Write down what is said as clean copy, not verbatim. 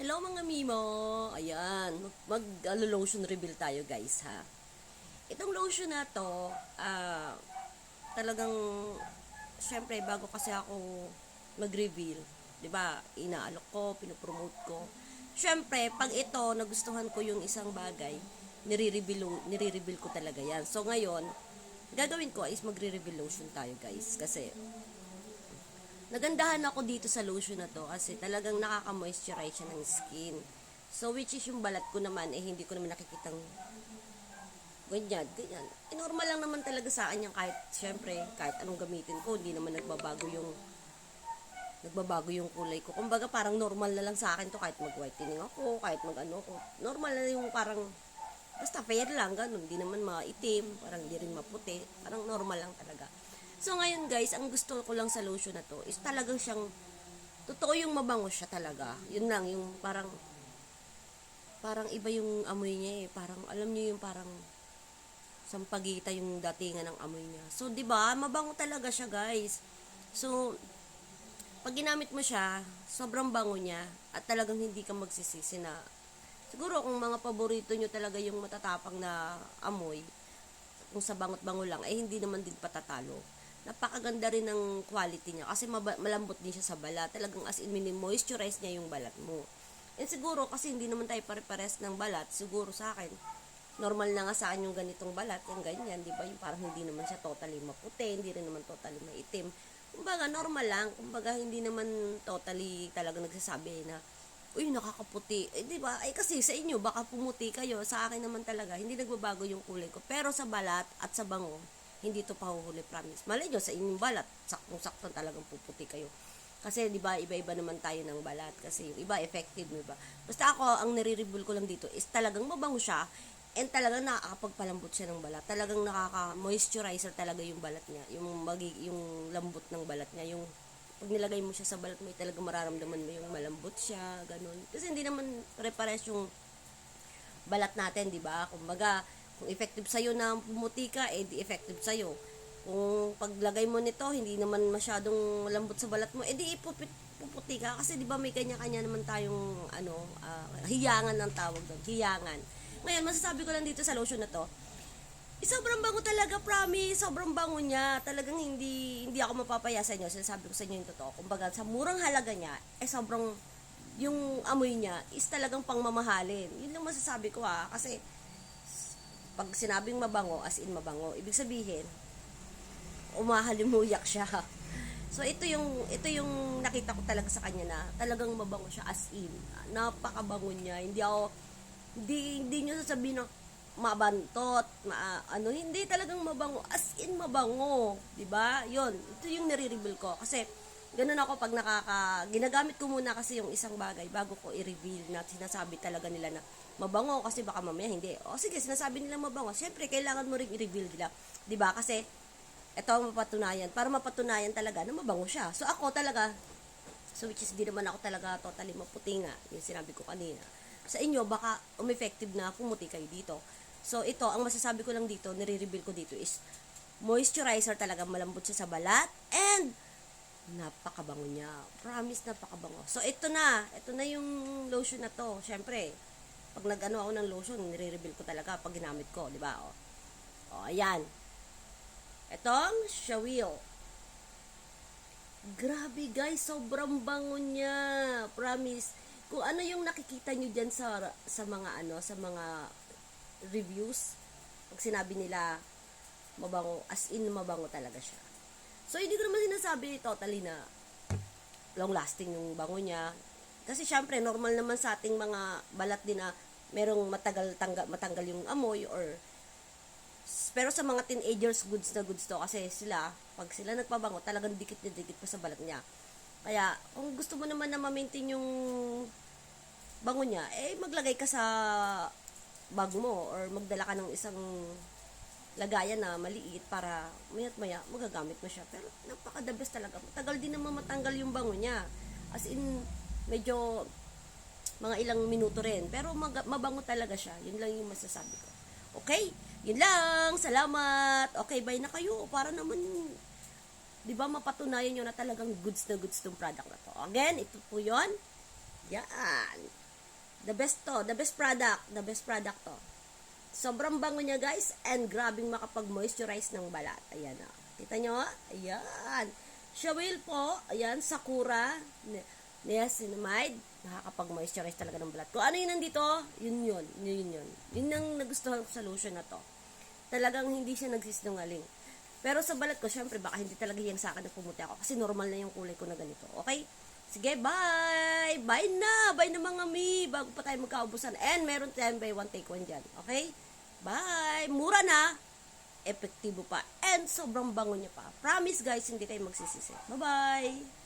Hello mga Mimo! Ayan, mag-lotion reveal tayo guys ha. Itong lotion na to, talagang, syempre bago kasi ako mag-reveal, di ba inaalok ko, pinopromote ko. Syempre, pag ito, nagustuhan ko yung isang bagay, nire-reveal ko talaga yan. So ngayon, gagawin ko is magre-reveal lotion tayo guys. Kasi, nagandahan ako dito sa lotion na to kasi talagang nakaka-moisturize siya ng skin. So, which is yung balat ko naman, hindi ko naman nakikitang ganyan. Normal lang naman talaga sa akin yan kahit, syempre, kahit anong gamitin ko, hindi naman nagbabago yung kulay ko. Kumbaga, parang normal na lang sa akin to kahit mag-whitening ako, kahit mag-ano ko. Normal na yung parang, basta fair lang, ganun. Hindi naman maitim, parang hindi rin maputi. Parang normal lang talaga. So ngayon guys, ang gusto ko lang sa lotion na to is talagang siyang, totoo yung mabango siya talaga. Yun lang, yung parang iba yung amoy niya eh. Parang, alam niyo yung parang, sampagita yung datingan ng amoy niya. So, di ba mabango talaga siya guys. So, pag ginamit mo siya, sobrang bango niya at talagang hindi ka magsisisi na, siguro kung mga paborito nyo talaga yung matatapang na amoy, kung sa bangot-bango lang, hindi naman din patatalo. Napakaganda rin ng quality niya kasi malambot din siya sa balat. Talagang as in moisturize niya yung balat mo. And siguro kasi hindi naman tayo pare-pares ng balat, siguro sa akin, normal na nga sa akin yung ganitong balat, yung ganyan, di ba? Yung parang hindi naman siya totally maputi, hindi rin naman totally maitim. Kumbaga, normal lang. Kumbaga, hindi naman totally talaga nagsasabi na, uy, nakakaputi. Di ba? Kasi sa inyo, baka pumuti kayo. Sa akin naman talaga, hindi nagbabago yung kulay ko. Pero sa balat at sa bango, hindi to pahuhuli, promise. Malay nyo, sa inyong balat, saktong-saktong talagang puputi kayo. Kasi, di ba, iba-iba naman tayo ng balat. Kasi yung iba, effective, di ba? Basta ako, ang nare-reveal ko lang dito is talagang mabango siya and talagang nakakapagpalambot siya ng balat. Talagang nakaka-moisturizer talaga yung balat niya. Yung lambot ng balat niya. Yung pag nilagay mo siya sa balat mo, talagang mararamdaman mo yung malambot siya, ganun. Kasi hindi naman pare-pares yung balat natin, di ba? Kumbaga, kung effective sa'yo na pumuti ka, di effective sa'yo. Kung paglagay mo nito, hindi naman masyadong malambot sa balat mo, di puputi ka. Kasi di ba may kanya-kanya naman tayong, hiyangan ng tawag doon. Hiyangan. Ngayon, masasabi ko lang dito sa lotion na to, sobrang bango talaga, promise. Sobrang bango niya. Talagang hindi ako mapapaya sa inyo. Sinasabi ko sa inyo yung totoo. Kumbaga, sa murang halaga niya, sobrang, yung amoy niya is talagang pangmamahalin. Yun lang masasabi ko kasi pag sinabing mabango, as in mabango, ibig sabihin, umahalimuyak siya. So, ito yung nakita ko talaga sa kanya na talagang mabango siya as in. Napakabango niya. Hindi nyo sasabihin na mabantot, hindi talagang mabango. As in mabango. Diba? Yun. Ito yung nare-reveal ko. Kasi, ganun ako pag ginagamit ko muna kasi yung isang bagay bago ko i-reveal na sinasabi talaga nila na mabango kasi baka mamaya hindi. O sige, sinasabi nila mabango. Siyempre, kailangan mo ring i-reveal nila. Diba? Kasi, ito ang mapatunayan. Para mapatunayan talaga na mabango siya. So, ako talaga, which is di naman ako talaga totally maputi nga. Yung sinabi ko kanina. Sa inyo, baka effective na pumuti kayo dito. So, ito, ang masasabi ko lang dito, nire-reveal ko dito is, moisturizer talaga, malambot siya sa balat, and, napakabango niya. Promise, napakabango. So, ito na yung lotion na to. Siyempre, pag nag-ano ako ng lotion, nire-reveal ko talaga pag ginamit ko, di ba? Ayan. Itong Shawil. Grabe guys, sobrang bango niya. Promise. Kung ano yung nakikita nyo dyan sa mga sa mga reviews, pag sinabi nila mabango, as in mabango talaga siya. So, hindi ko naman sinasabi totally na long lasting yung bango niya. Kasi syempre, normal naman sa ating mga balat din na merong matanggal yung amoy pero sa mga teenagers, goods na goods to. Kasi pag sila nagpabango, talagang dikit na dikit pa sa balat niya. Kaya, kung gusto mo naman na ma-maintain yung bango niya, maglagay ka sa bag mo or magdala ka ng isang lagayan na maliit para maya't maya magagamit mo siya. Pero napaka-the best talaga. Matagal din naman matanggal yung bango niya. As in, medyo mga ilang minuto rin. Pero mabango talaga siya. Yun lang yung masasabi ko. Okay? Yun lang. Salamat. Okay, bye na kayo. Para naman, di ba, mapatunayan nyo na talagang goods na goods tong product na to. Again, ito po yun. Yan. The best to, the best product to. Sobrang bango niya guys, and grabing makapag-moisturize ng balat. Ayan o. Kita nyo? Ayan. Shawil po, ayan, Sakura, niacinamide, nakakapag-moisturize talaga ng balat. Kung ano yun nandito, yun. Yun ang nagustuhan ko sa lotion na to. Talagang hindi siya nagsisinungaling. Pero sa balat ko, syempre, baka hindi talaga yan sa akin na pumuti ako. Kasi normal na yung kulay ko na ganito. Okay? Sige, bye! Bye na mga mi! Bago pa tayo magkaubusan. And meron tayong buy one, take one dyan. Okay? Bye! Mura na! Epektibo pa. And sobrang bango niya pa. Promise guys, hindi kayo magsisisi. Bye-bye!